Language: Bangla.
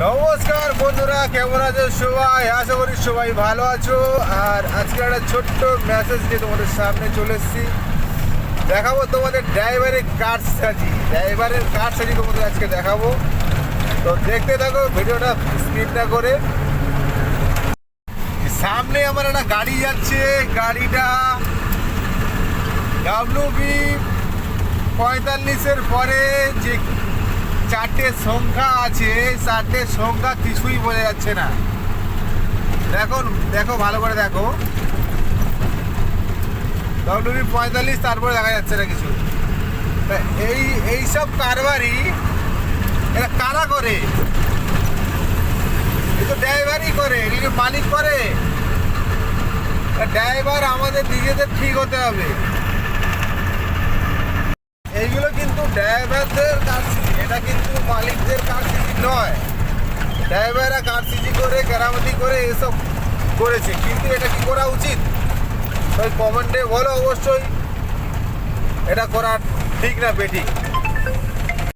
নমস্কার বন্ধুরা, কেমন আছো সবাই? আশা করি সবাই ভালো আছো। আর আজকে একটা ছোট্ট মেসেজ নিয়ে তোমাদের সামনে চলে এসেছি। দেখাবো তোমাদের ড্রাইভারের কার সাজি তোমাদের আজকে দেখাবো। তো দেখতে থাকো ভিডিওটা স্কিপ না করে। সামনে আমার একটা গাড়ি যাচ্ছে, গাড়িটা WB45-এর পরে যে চারটে সংখ্যা আছে, চারটে সংখ্যা কিছুই বোঝা যাচ্ছে না। দেখো ভালো করে দেখো, WB45, তারপরে দেখা যাচ্ছে না কিছু। তা এইসব কারবারই এটা কারা করে? এই তো ড্রাইভারই করে, এটা মালিক করে। ড্রাইভার আমাদের নিজেদের ঠিক হতে হবে। এইগুলো কিন্তু ড্রাইভারদের কারসিজি, এটা কিন্তু মালিকদের কারসিজি নয়। ড্রাইভাররা কারসিজি করে, কেরামতি করে এসব করেছে, কিন্তু এটা কি করা উচিত? ওই কমেন্টে বলো অবশ্যই এটা করা ঠিক না বেঠিক।